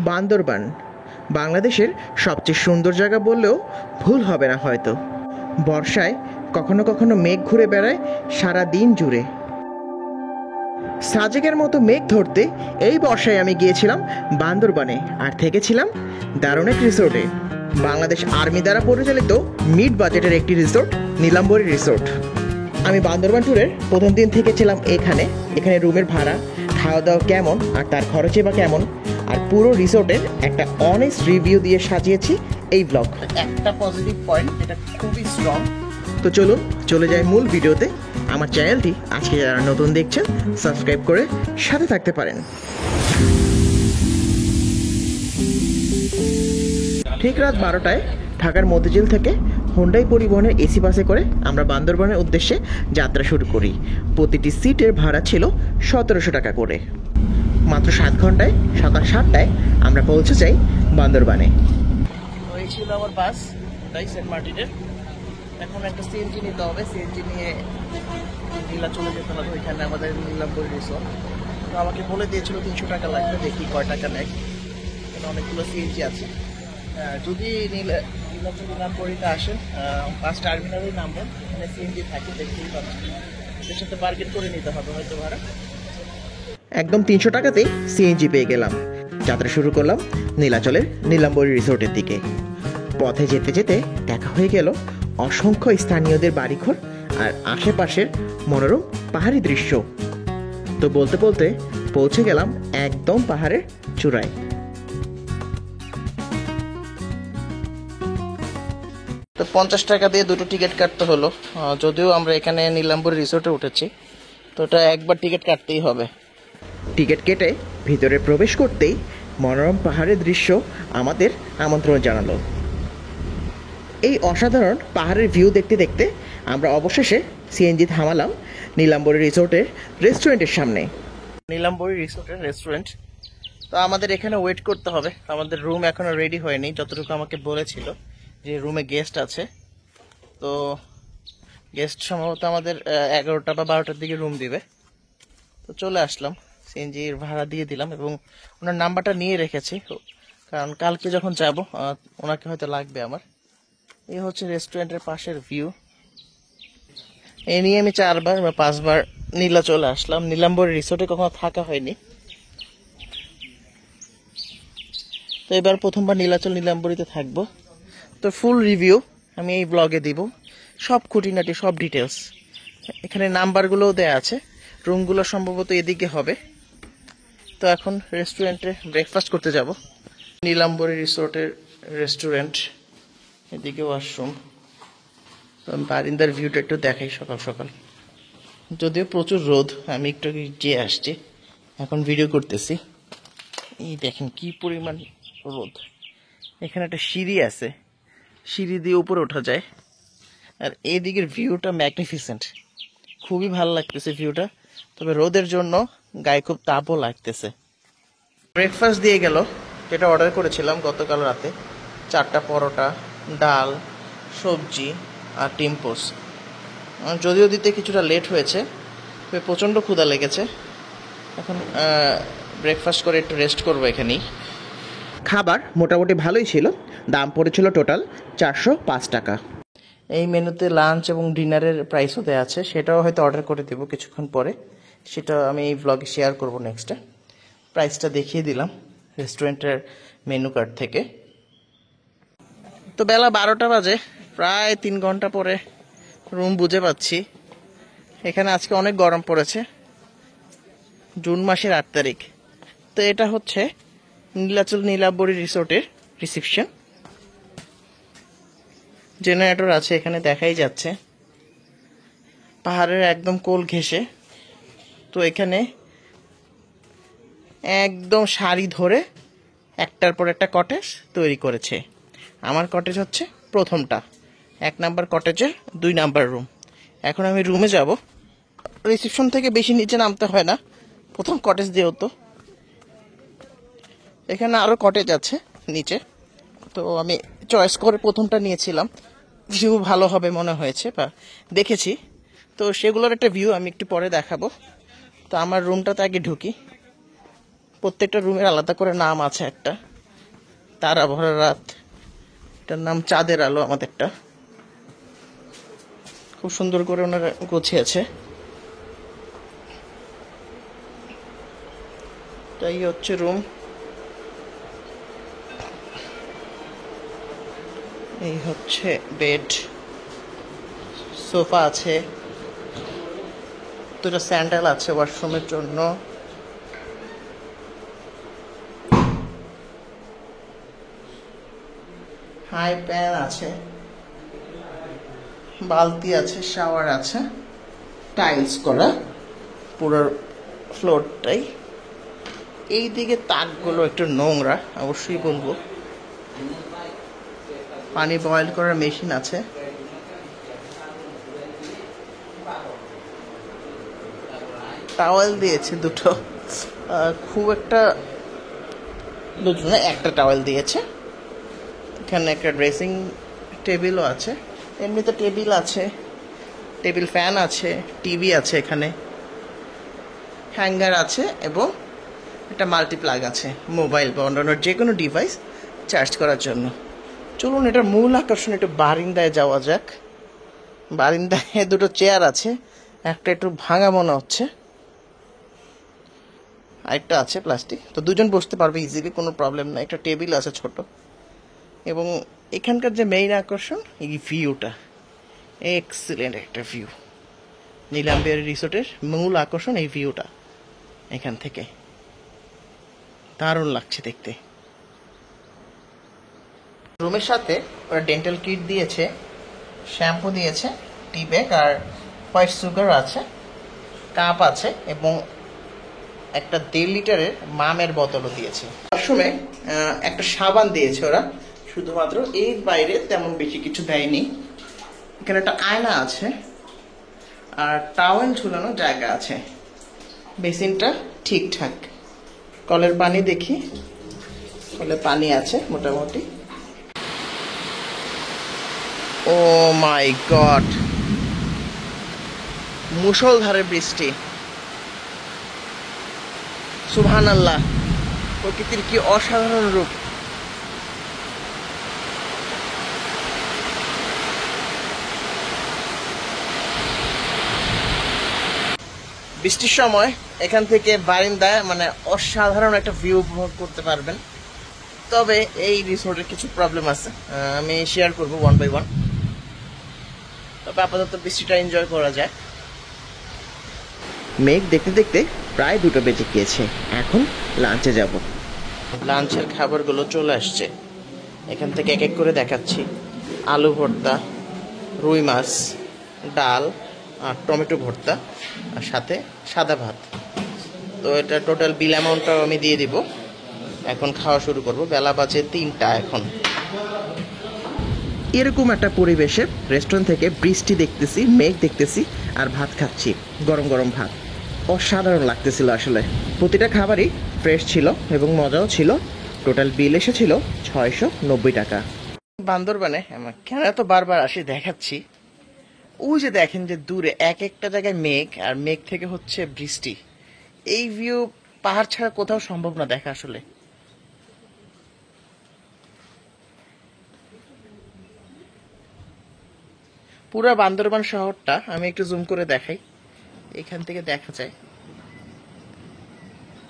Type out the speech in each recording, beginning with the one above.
বান্দরবান বাংলাদেশের সবচেয়ে সুন্দর জায়গা বললেও ভুল হবে না হয়তো। বর্ষায় কখনো কখনো মেঘ ঘুরে বেড়ায় সারা দিন জুড়ে। সাজেকের মতো মেঘ ধরতে এই বর্ষায় আমি গিয়েছিলাম বান্দরবানে আর থেকেছিলাম দারুণ এক রিসোর্টে। বাংলাদেশ আর্মি দ্বারা পরিচালিত মিড বাজেটের একটি রিসোর্ট নীলাম্বরী রিসোর্ট। আমি বান্দরবান ট্যুরের প্রথম দিন থেকেছিলাম এখানে রুমের ভাড়া, খাওয়া দাওয়া কেমন আর তার খরচে বা কেমন, আর পুরো রিসোর্টের একটা অনেস্ট রিভিউ দিয়ে সাজিয়েছি এই ব্লগ। একটা পজিটিভ পয়েন্ট এটা খুবই স্ট্রং। তো চলুন চলে যাই মূল ভিডিওতে। আমার চ্যানেলটি আজকে যারা নতুন দেখছেন সাবস্ক্রাইব করে সাথে থাকতে পারেন। ঠিক রাত 12টায় ঢাকার মতিঝিল থেকে হোন্ডাই পরিবহনের এসি বাসে করে আমরা বান্দরবানের উদ্দেশ্যে যাত্রা শুরু করি। প্রতিটি সিটের ভাড়া ছিল 1700 টাকা করে। মাত্র 7 ঘন্টায় সকাল 7টায় আমরা পৌঁছে যাই বান্দরবানে। ওই ছিল আমার বাস, তাই সেন্ট মার্টিনের। এখন একটা সিএনজি নিতে হবে, সিএনজি নিয়ে নীলা চলে যেতে হবে ওইখানে আমাদের নীলাম্বরী রিসোর্ট। তো আমাকে বলে দিয়েছিল 300 টাকা লাগবে, দেখি কয় টাকা নেয়। এখানে অনেকগুলো সিএনজি আছে। যদি নীলাম্বরীতে আসেন বাস টার্মিনালেই নামবেন, এখানে সিএনজি থাকে দেখতেই পাচ্ছেন। এর সাথে বার্গেন করে নিতে হবে হয়তো ভাড়া। একদম 300 টাকাতেই সিএনজি পেয়ে গেলাম। যাত্রা শুরু করলাম নীলাচলের নীলাম্বরী রিসোর্টের দিকে। পথে যেতে যেতে দেখা হয়ে গেল অসংখ্য স্থানীয়দের বাড়িঘর আর আশেপাশের মনোরম পাহাড়ি দৃশ্য। তো বলতে বলতে পৌঁছে গেলাম একদম পাহাড়ের চূড়ায়। তো 50 টাকা দিয়ে দুটো টিকিট কাটতে হলো। যদিও আমরা এখানে নীলাম্বরী রিসোর্টে উঠেছি, তো এটা একবার টিকিট কাটতেই হবে। টিকিট কেটে ভিতরে প্রবেশ করতেই মনোরম পাহাড়ের দৃশ্য আমাদের আমন্ত্রণ জানালো। এই অসাধারণ পাহাড়ের ভিউ দেখতে দেখতে আমরা অবশেষে সিএনজি থামালাম নীলাম্বরী রিসোর্টের রেস্টুরেন্টের সামনে। নীলাম্বরী রিসোর্টের রেস্টুরেন্ট। তো আমাদের এখানে ওয়েট করতে হবে, আমাদের রুম এখনো রেডি হয়নি। যতটুকু আমাকে বলেছিল যে রুমে গেস্ট আছে, তো গেস্ট সম্ভবত আমাদের 11টা বা 12টার দিকে রুম দিবে। তো চলে আসলাম, সিএনজির ভাড়া দিয়ে দিলাম এবং ওনার নাম্বারটা নিয়ে রেখেছি, কারণ কালকে যখন যাব ওনাকে হয়তো লাগবে আমার। এই হচ্ছে রেস্টুরেন্টের পাশের ভিউ। এই নিয়ে আমি 4বার বা 5বার নীলা চলে আসলাম। নীলাম্বরী রিসোর্টে কখনো থাকা হয়নি, তো এবার প্রথমবার নীলাচল নীলাম্বরীতে থাকবো। তো ফুল রিভিউ আমি এই ব্লগে দিব, সব খুঁটিনাটি সব ডিটেলস। এখানে নাম্বারগুলোও দেয়া আছে, রুমগুলো সম্ভবত এদিকে হবে। তো এখন রেস্টুরেন্টে ব্রেকফাস্ট করতে যাব। নীলাম্বরী রিসোর্টের রেস্টুরেন্ট, এদিকে ওয়াশরুম। তো আমি বারিন্দার ভিউটা একটু দেখাই সকাল সকাল। যদিও প্রচুর রোদ, আমি একটু যেয়ে আসছি, এখন ভিডিও করতেছি। এই দেখেন কি পরিমাণ রোদ। এখানে একটা সিঁড়ি আছে, সিঁড়ি দিয়ে উপরে ওঠা যায়। আর এদিকের ভিউটা ম্যাগনিফিসেন্ট, খুবই ভালো লাগতেছে ভিউটা। তবে রোদের জন্য গায়ে খুব তাপও লাগতেছে। ব্রেকফাস্ট দিয়ে গেল, যেটা অর্ডার করেছিলাম গতকাল রাতে। 4টা পরোটা, ডাল, সবজি আর ডিম পোস্ট। যদিও দিতে কিছুটা লেট হয়েছে, তবে প্রচণ্ড ক্ষুধা লেগেছে। এখন ব্রেকফাস্ট করে একটু রেস্ট করবো এখানেই। খাবার মোটামুটি ভালোই ছিল, দাম পড়েছিল টোটাল 405 টাকা। এই মেনুতে লাঞ্চ এবং ডিনারের প্রাইসও দেওয়া আছে, সেটাও হয়তো অর্ডার করে দেবো কিছুক্ষণ পরে। সেটা আমি এই ব্লগে শেয়ার করবো নেক্সটে। প্রাইসটা দেখিয়ে দিলাম রেস্টুরেন্টের মেনু কার্ড থেকে। তো বেলা 12টা বাজে, প্রায় 3 ঘন্টা পরে রুম বুঝে পাচ্ছি। এখানে আজকে অনেক গরম পড়েছে, জুন মাসের 8 তারিখ। তো এটা হচ্ছে নীলাচল নীলাম্বরী রিসোর্টের রিসেপশন। জেনারেটর আছে এখানে, দেখাই যাচ্ছে পাহাড়ের একদম কোল ঘেঁষে। তো এখানে একদম সারি ধরে একটার পর একটা কটেজ তৈরি করেছে। আমার কটেজ হচ্ছে প্রথমটা, 1 নাম্বার কটেজের 2 নাম্বার রুম। এখন আমি রুমে যাব। রিসেপশন থেকে বেশি নিচে নামতে হয় না, প্রথম কটেজ দিয়েও। তো এখানে আরও কটেজ আছে নিচে, তো আমি চয়েস করে প্রথমটা নিয়েছিলাম। ভিউ ভালো হবে মনে হয়েছে বা দেখেছি, তো সেগুলোর একটা ভিউ আমি একটু পরে দেখাবো। তো আমার রুমটাতে আগে ঢুকি। প্রত্যেকটা রুমের আলাদা করে নাম আছে একটা। তারা ভরা রাত, এটার নাম চাঁদের আলো। আমাদেরটা খুব সুন্দর করে ওনারা গোছিয়েছে। তাই হচ্ছে রুম, এই হচ্ছে বেড, সোফা আছে, দুটো স্যান্ডেল আছে ওয়াশরুমের জন্য, হাই প্যান আছে, বালতি আছে, শাওয়ার আছে, টাইলস করা পুরো ফ্লোরটাই। এই দিকে তাকগুলো একটু নোংরা, অবশ্যই বলবো। পানি বয়েল করার মেশিন আছে, টাওয়েল দিয়েছে দুটো, খুব একটা, দুটো না, একটা টাওয়েল দিয়েছে। এখানে একটা ড্রেসিং টেবিলও আছে, এমনিতে টেবিল আছে, টেবিল ফ্যান আছে, টিভি আছে, এখানে হ্যাঙ্গার আছে এবং একটা মাল্টিপ্লাগ আছে মোবাইল বা অন্যান্য যে কোনো ডিভাইস চার্জ করার জন্য। চলুন এটার মূল আকর্ষণ একটু বারিন্দায় যাওয়া যাক। বারিন্দায় দুটো চেয়ার আছে, একটা একটু ভাঙা মনে হচ্ছে, আরেকটা আছে প্লাস্টিক, তো দুজন বসতে পারবে ইজিলি, কোনো প্রবলেম নাই। একটা টেবিল আছে ছোট। এবং এখানকার যে মেইন আকর্ষণ এই ভিউটা, এক্সিলেন্ট একটা ভিউ। নীলাম্বিয়ারি রিসোর্টের মূল আকর্ষণ এই ভিউটা, এখান থেকে দারুণ লাগছে দেখতে। রুমের সাথে ওরা ডেন্টাল কিট দিয়েছে, শ্যাম্পু দিয়েছে, টি ব্যাগ আর হোয়াইট সুগার আছে, কাপ আছে এবং একটা 1.5 লিটারের মামের বোতলও দিয়েছে। ওয়াশরুমে একটা সাবান দিয়েছে ওরা শুধুমাত্র, এর বাইরে তেমন বেশি কিছু দেয়নি। এখানে একটা আয়না আছে আর টাওয়েল ঝুলানোর জায়গা আছে। বেসিনটা ঠিকঠাক। কলের পানি দেখি, কলে পানি আছে মোটামুটি। ও মাই গড, মুষলধারে বৃষ্টি, সুবহানাল্লাহ, প্রকৃতির কি অসাধারণ রূপ। বৃষ্টির সময় এখান থেকে বারিন্দায় মানে অসাধারণ একটা ভিউ উপভোগ করতে পারবেন। তবে এই রিসোর্টের কিছু প্রবলেম আছে, আমি শেয়ার করবো 1 by 1। তবে আপাতত বৃষ্টিটা এনজয় করা যায়। মেঘ দেখতে দেখতে প্রায় 2টা বেজে গিয়েছে, এখন লাঞ্চে যাব। লাঞ্চের খাবারগুলো চলে আসছে, এখান থেকে এক এক করে দেখাচ্ছি। আলু ভর্তা, রুই মাছ, ডাল আর টমেটো ভর্তা, আর সাথে সাদা ভাত। তো এটা টোটাল বিল অ্যামাউন্টটাও আমি দিয়ে দিব। এখন খাওয়া শুরু করব, বেলা বাজে 3টা এখন। এরকম একটা পরিবেশে রেস্টুরেন্ট থেকে বৃষ্টি দেখতেছি, মেঘ দেখতেছি আর ভাত খাচ্ছি, গরম গরম ভাত, অসাধারণ লাগতেছিল আসলে। প্রতিটা খাবারই ফ্রেশ ছিল এবং মজাও ছিল। টোটাল বিল এসেছিল 690 টাকা। বান্দরবানে কেন এত বারবার আসি দেখাচ্ছি, ওই যে দেখেন যে দূরে এক একটা জায়গায় মেঘ, আর মেঘ থেকে হচ্ছে বৃষ্টি। এই ভিউ পাহাড় ছাড়া কোথাও সম্ভব না দেখা আসলে। পুরো বান্দরবান শহরটা আমি একটু জুম করে দেখাই, এখান থেকে দেখা যায়।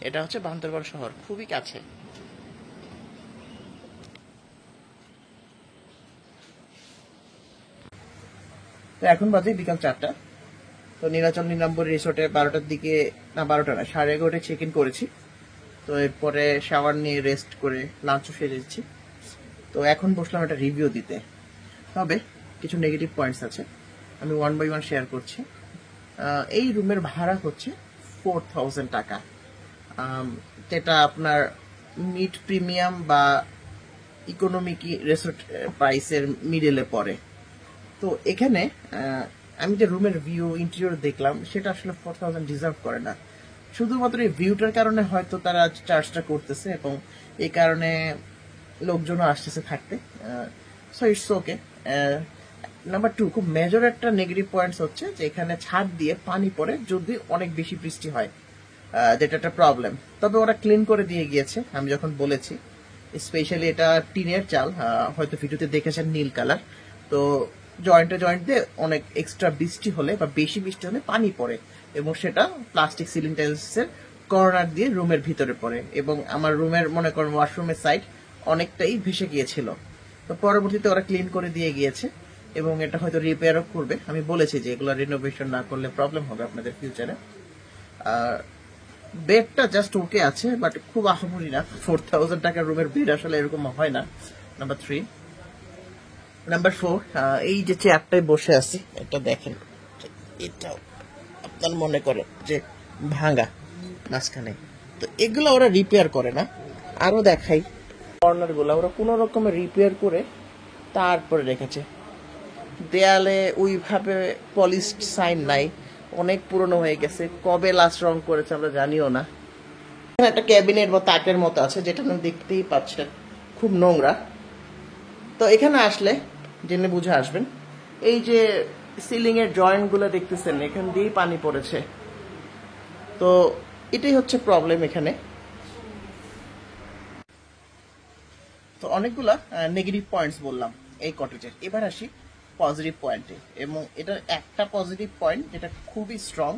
এটা হচ্ছে বান্দরবান শহর, খুবই কাছে। তো এখন বাজে বিকাল 4টা। তো নীলাচল নীলাম্বরী রিসোর্টে 12টার দিকে, না 12টা না, 11:30 চেক ইন করেছি। তো এরপরে শাওয়ার নিয়ে রেস্ট করে লাঞ্চও সেরেছি। তো এখন বসলাম একটা রিভিউ দিতে। তবে কিছু নেগেটিভ পয়েন্টস আছে, আমি 1 by 1 শেয়ার করছি। এই রুমের ভাড়া হচ্ছে 4000 টাকা, যেটা আপনার মিড প্রিমিয়াম বা ইকোনমিক রিসোর্ট প্রাইসের মিডলে পড়ে। তো এখানে আমি যে রুমের ভিউ ইন্টেরিয়র দেখলাম, সেটা আসলে 4000 ডিজার্ভ করে না। শুধুমাত্র এই ভিউটার কারণে হয়তো তারা চার্জটা করতেছে এবং এই কারণে লোকজনও আসতেছে থাকতে। So it's okay. নাম্বার 2, খুব মেজর একটা নেগেটিভ পয়েন্টস হচ্ছে যে এখানে ছাদ দিয়ে পানি পড়ে যদি অনেক বেশি বৃষ্টি হয়, যেটা একটা প্রবলেম। তবে ওরা ক্লিন করে দিয়ে গিয়েছে আমি যখন বলেছি। স্পেশালি এটা টিনের চাল, হয়তো ভিডিওতে দেখেছেন নীল কালার। তো জয়েন্টে দিয়ে অনেক এক্সট্রা বৃষ্টি হলে বা বেশি বৃষ্টি হলে পানি পড়ে এবং সেটা প্লাস্টিক সিলিং টাইলসের কর্নার দিয়ে রুমের ভিতরে পড়ে এবং আমার রুমের মনে করেন ওয়াশরুমের সাইড অনেকটাই ভেসে গিয়েছিল। তো পরবর্তীতে ওরা ক্লিন করে দিয়ে গিয়েছে এবং এটা হয়তো রিপেয়ারও করবে। আমি বলেছি যে এগুলো রিনোভেশন না করলে প্রবলেম হবে আপনাদের ফিউচারে। আর বেডটা জাস্ট ওকে আছে, বাট খুব আহামরি না। 4000 টাকার রুমের বেড আসলে এরকম হয় না। নাম্বার 3। নাম্বার 4, এই যে চেয়ারটায় বসে আছি এটা দেখেন, এটাও আপনার মনে করেন যে ভাঙা মাঝখানে। তো এগুলো ওরা রিপেয়ার করে না। আরো দেখাই, কর্নার গুলো ওরা কোন রকমের রিপেয়ার করে তারপরে রেখেছে। দেয়ালে ওইভাবে পলিশ সাইন নাই, অনেক পুরনো হয়ে গেছে, কবে লাস্ট রং করেছে আমরা জানিও না। এখানে একটা ক্যাবিনেট বা তাকের মতো আছে যেটা আপনি দেখতেই পাচ্ছেন, খুব নোংরা। তো এখানে আসলে জেনে বুঝে আসবেন, এই যে সিলিং এর জয়েন্ট গুলো দেখতেছেন এখান দিয়েই পানি পড়েছে। তো এটাই হচ্ছে প্রবলেম এখানে। তো অনেকগুলা নেগেটিভ পয়েন্টস বললাম এই কটেজের, এবার আসি পজিটিভ পয়েন্টে। এবং এটার একটা পজিটিভ পয়েন্ট যেটা খুবই স্ট্রং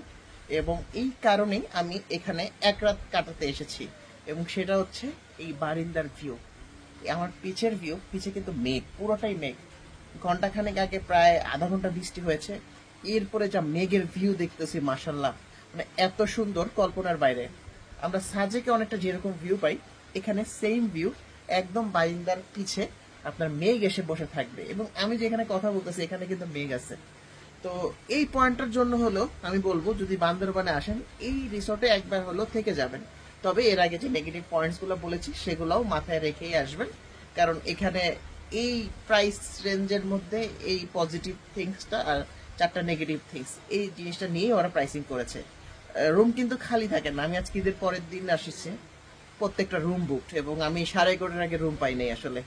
এবং এই কারণেই আমি এখানে এক রাত কাটাতে এসেছি, এবং সেটা হচ্ছে এই বারিন্দার ভিউ। আমার পিছের ভিউ, পিছে কিন্তু মেঘ, পুরোটাই মেঘ। ঘন্টাখানেক আগে প্রায় আধা ঘন্টা বৃষ্টি হয়েছে, এরপরে যা মেঘের ভিউ দেখতেছি মাশাল্লাহ, মানে এত সুন্দর, কল্পনার বাইরে। আমরা সাজেকে অনেকটা যেরকম ভিউ পাই, এখানে সেম ভিউ, একদম বারিন্দার পিছে আপনার মেঘ এসে বসে থাকবে। এবং আমি যেখানে কথা বলতেছি এখানে কিন্তু মেঘ আছে। তো এই পয়েন্টটার জন্য হলো আমি বলবো, যদি বান্দরবানে আসেন এই রিসোর্টে একবার হলো থেকে যাবেন। তবে এর আগে যে নেগেটিভ পয়েন্টস গুলো বলেছি সেগুলোও মাথায় রেখেই আসবেন, কারণ এখানে এই প্রাইস রেঞ্জের মধ্যে এই পজিটিভ থিংসটা আর 4টা নেগেটিভ থিংস, এই জিনিসটা নিয়েই ওরা প্রাইসিং করেছে। রুম কিন্তু খালি থাকে না। আমি আজকে ঈদের পরের দিন আসছি, প্রত্যেকটা রুম বুকড, এবং আমি 11:30 আগে রুম পাই নাই আসলে।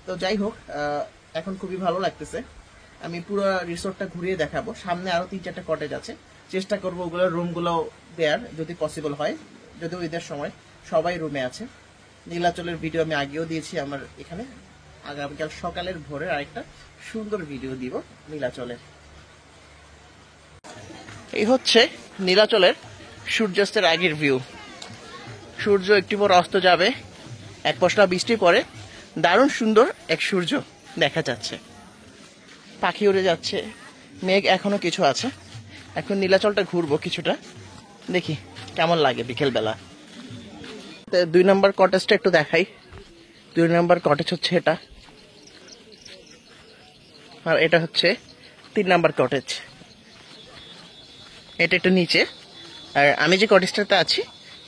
তো যাই হোক, এখন খুবই ভালো লাগতেছে। আমি পুরো রিসোর্টটা ঘুরিয়ে দেখাবো। সামনে আরো 3-4টা কটেজ আছে, চেষ্টা করবো ওগুলো রুমগুলো দেয়ার যদি পসিবল হয়। যদিও ঈদের সময় সবাই রুমে আছে। নীলাচলের ভিডিও আমি আগেও দিয়েছি আমার এখানে। আগামীকাল সকালের ভোরে আরেকটা সুন্দর ভিডিও দিব নীলাচলের। এই হচ্ছে নীলাচলের সূর্যাস্তের আগের ভিউ। সূর্য একটু পর অস্ত যাবে, এক পশলা বৃষ্টি পরে দারুণ সুন্দর এক সূর্য দেখা যাচ্ছে। পাখি উড়ে যাচ্ছে, মেঘ এখনো কিছু আছে। এখন নীলাচলটা ঘুরবো কিছুটা, দেখি কেমন লাগে বিকেল বেলা। 2 নম্বর কটেজটা একটু দেখাই। 2 নম্বর কটেজ হচ্ছে এটা, আর এটা হচ্ছে 3 নম্বর কটেজ। এটা একটু নিচে, আর আমি যে কটেজটাতে আছি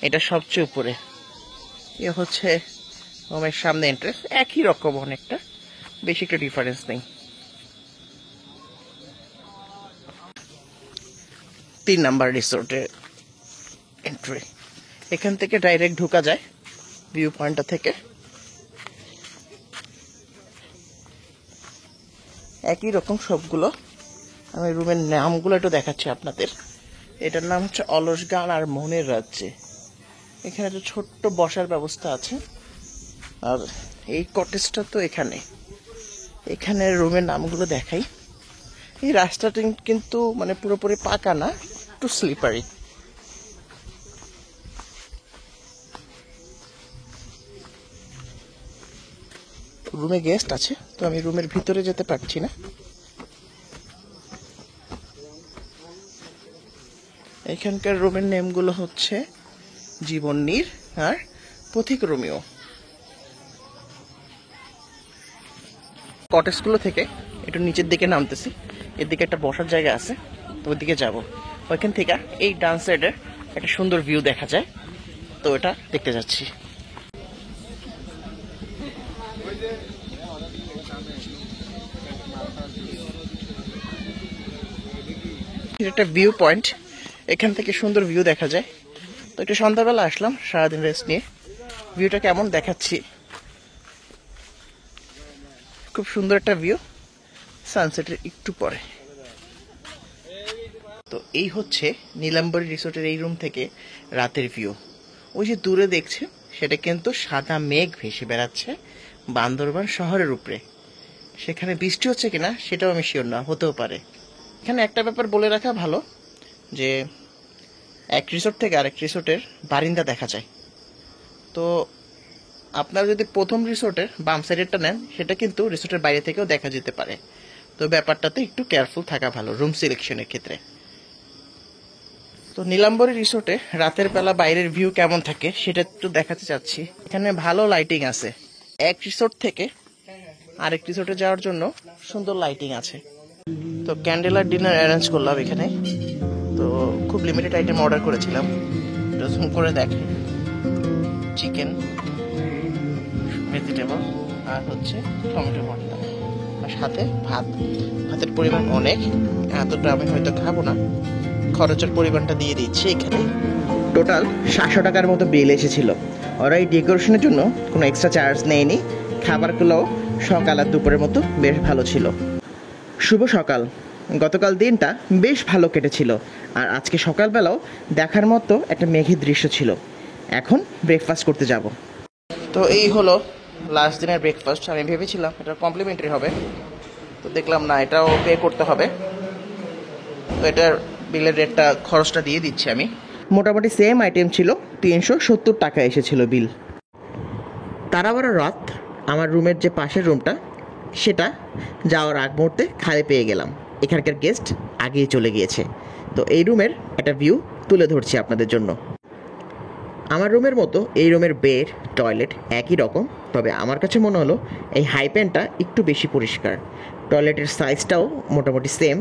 এটা সবচেয়ে উপরে। এ হচ্ছে রুমের সামনে এন্ট্রেন্স, একই রকম, অনেকটা বেশি একটা ডিফারেন্স নেই। 3 নাম্বার রিসোর্টের এন্ট্রি, এখান থেকে ডাইরেক্ট ঢোকা যায় ভিউ পয়েন্টটা থেকে। একই রকম সবগুলো। আমি রুমের নামগুলো একটু দেখাচ্ছি আপনাদের। এটার নাম হচ্ছে অলস গান আর মনের রাজ্যে। এখানে একটা ছোট্ট বসার ব্যবস্থা আছে। আর এই কটেজটা তো এখানে রুমের নামগুলো দেখাই। এই রাস্তাটা কিন্তু মানে পুরোপুরি পাকা না, একটু স্লিপারি। রুমে গেস্ট আছে, তো আমি রুমের ভিতরে যেতে পারছি না। এখানকার রুমের নেমগুলো হচ্ছে জীবন নীর আর পথিক রোমিও। কটেজগুলো থেকে একটু নিচের দিকে নামতেছি, এর দিকে একটা বসার জায়গা আছে, তো ওইদিকে যাবো। ওইখান থেকে এই ডান সাইডের একটা সুন্দর ভিউ দেখা যায়, তো এটা দেখতে যাচ্ছি। একটা ভিউ পয়েন্ট, এখান থেকে সুন্দর ভিউ দেখা যায়। তো একটু সন্ধ্যাবেলা আসলাম সারাদিন রেস্ট নিয়ে, ভিউটা কেমন দেখাচ্ছি। খুব সুন্দর একটা ভিউ সানসেটের একটু পরে। তো এই হচ্ছে নীলাম্বরী রিসোর্টের এই রুম থেকে রাতের ভিউ। ওই যে দূরে দেখছে সেটা কিন্তু সাদা মেঘ ভেসে বেড়াচ্ছে বান্দরবান শহরের উপরে। সেখানে বৃষ্টি হচ্ছে কিনা সেটাও আমি শিওর না, হতেও পারে। এখানে একটা ব্যাপার বলে রাখা ভালো যে এক রিসোর্ট থেকে আরেক রিসোর্টের বারিন্দা দেখা যায়। তো আপনারা যদি প্রথম রিসোর্টের বাম সাইডেরটা নেন, সেটা কিন্তু রিসোর্টের বাইরে থেকেও দেখা যেতে পারে। তো ব্যাপারটাতে একটু কেয়ারফুল থাকা ভালো রুম সিলেকশনের ক্ষেত্রে। তো নীলাম্বরী রিসোর্টে রাতের বেলা বাইরের ভিউ কেমন থাকে সেটা একটু দেখাতে চাচ্ছি। এখানে ভালো লাইটিং আছে, এক রিসোর্ট থেকে আরেক রিসোর্টে যাওয়ার জন্য সুন্দর লাইটিং আছে। তো ক্যান্ডেল আর ডিনার অ্যারেঞ্জ করলাম এখানে। তো খুব লিমিটেড আইটেম অর্ডার করেছিলাম, জুম করে দেখে চিকেন, ভেজিটেবল আর হচ্ছে টমেটো ভর্তা, আর সাথে ভাত। ভাতের পরিমাণ অনেক, এতটা আমি হয়তো খাবো না, খরচের পরিমাণটা দিয়ে দিচ্ছি এখানে। টোটাল 700 টাকার মতো বিল এসেছিল। ওরা এই ডেকোরেশনের জন্য কোনো এক্সট্রা চার্জ নেয়নি। খাবারগুলো সকাল আর দুপুরের মতো বেশ ভালো ছিল। শুভ সকাল। গতকাল দিনটা বেশ ভালো কেটেছিল, আর আজকে সকালবেলাও দেখার মতো একটা মেঘের দৃশ্য ছিল। এখন ব্রেকফাস্ট করতে যাব। তো এই হলো লাস্ট দিনের ব্রেকফাস্ট। আমি ভেবেছিলাম এটা কমপ্লিমেন্টারি হবে, তো দেখলাম না, এটাও পে করতে হবে। তো এটার বিলের রেটটা, খরচটা দিয়ে দিচ্ছি আমি। মোটামুটি সেম আইটেম ছিল, 370 টাকা এসেছিল বিল। তার আবার রাত আমার রুমের যে পাশের রুমটা, সেটা যাওয়ার আগ মুহূর্তে খালি পেয়ে গেলাম। এখানকার গেস্ট আগেই চলে গিয়েছে। তো এই রুমের একটা ভিউ তুলে ধরছি আপনাদের জন্য। আমার রুমের মতো এই রুমের বেড, টয়লেট একই রকম, তবে আমার কাছে মনে হলো এই হাই প্যান্টটা একটু বেশি পরিষ্কার। টয়লেটের সাইজটাও মোটামুটি সেম,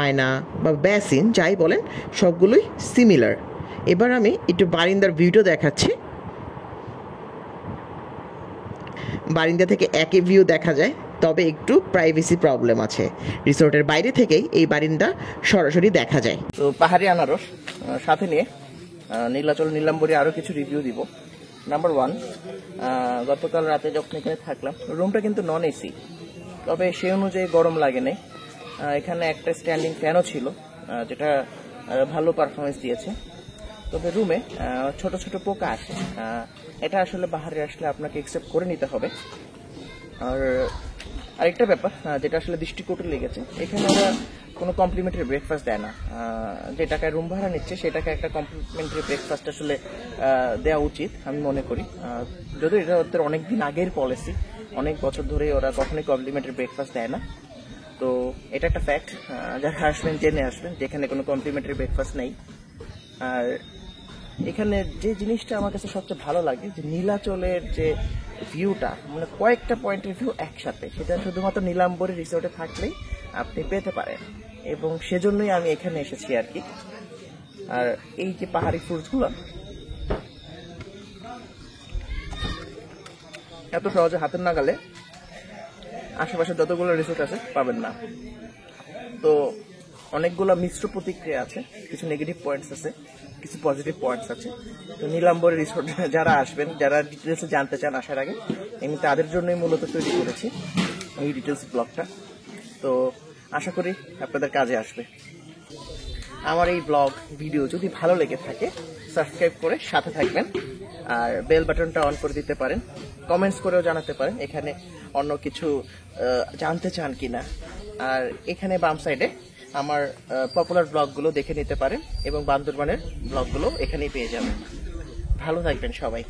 আয়না বা বেসিন যাই বলেন সবগুলোই সিমিলার। এবার আমি একটু বারিন্দার ভিউটা দেখাচ্ছি। বারিন্দা থেকে একই ভিউ দেখা যায়, তবে একটু প্রাইভেসি প্রবলেম আছে। রিসোর্টের বাইরে থেকেই এই বারিন্দা সরাসরি দেখা যায়। তো পাহাড়ি আনারস সাথে নিয়ে নীলাচল নীলাম্বরী আরও কিছু রিভিউ দিব। নাম্বার 1, গতকাল রাতে যখন এখানে থাকলাম, রুমটা কিন্তু নন এসি, তবে সে অনুযায়ী গরম লাগে নাই। এখানে একটা স্ট্যান্ডিং ফ্যানও ছিল, যেটা ভালো পারফরমেন্স দিয়েছে। তবে রুমে ছোট ছোট পোকা আসে, এটা আসলে বাহারে আসলে আপনাকে একসেপ্ট করে নিতে হবে। আর আরেকটা ব্যাপার যেটা আসলে দৃষ্টিকটু লেগেছে, এখানে ওরা কোনো কমপ্লিমেন্টারি ব্রেকফাস্ট দেয় না। যে টাকায় রুম ভাড়া নিচ্ছে সে টাকায় একটা কমপ্লিমেন্টারি ব্রেকফাস্ট আসলে দেওয়া উচিত আমি মনে করি। যদিও এটা ওদের অনেক দিন আগের পলিসি, অনেক বছর ধরে ওরা কখনোই কমপ্লিমেন্টারি ব্রেকফাস্ট দেয় না। তো এটা একটা ফ্যাক্ট, যারা আসবেন জেনে আসবেন যেখানে কোনো কমপ্লিমেন্টারি ব্রেকফাস্ট নেই। আর এখানে যে জিনিসটা আমার কাছে সবচেয়ে ভালো লাগে, যে নীলাচলের যে ভিউটা, মানে কয়েকটা পয়েন্টের ভিউ একসাথে, সেটা শুধুমাত্র নীলাম্বরী রিসোর্টে থাকলেই আপনি পেতে পারেন, এবং সেজন্যই আমি এখানে এসেছি আর কি। আর এই যে পাহাড়ি ফ্রুটসগুলো এত সহজে হাতের নাগালে আশেপাশে যতগুলো রিসোর্ট আছে পাবেন না। তো অনেকগুলো মিশ্র প্রতিক্রিয়া আছে, কিছু নেগেটিভ পয়েন্টস আছে, কিছু পজিটিভ পয়েন্টস আছে। তো নীলাম্বরী রিসোর্ট যারা আসবেন, যারা ডিটেলসে জানতে চান আসার আগে, আমি তাদের জন্যই মূলত তৈরি করেছি এই ডিটেলস ব্লগটা। তো আশা করি আপনাদের কাজে আসবে। আমার এই ব্লগ ভিডিও যদি ভালো লেগে থাকে, সাবস্ক্রাইব করে সাথে থাকবেন, আর বেল বাটনটা অন করে দিতে পারেন। কমেন্টস করেও জানাতে পারেন এখানে অন্য কিছু জানতে চান কিনা। আর এখানে বাম সাইডে আমার পপুলার ব্লগগুলো দেখে নিতে পারেন, এবং বান্দরবানের ব্লগগুলো এখানেই পেয়ে যাবেন। ভালো থাকবেন সবাই।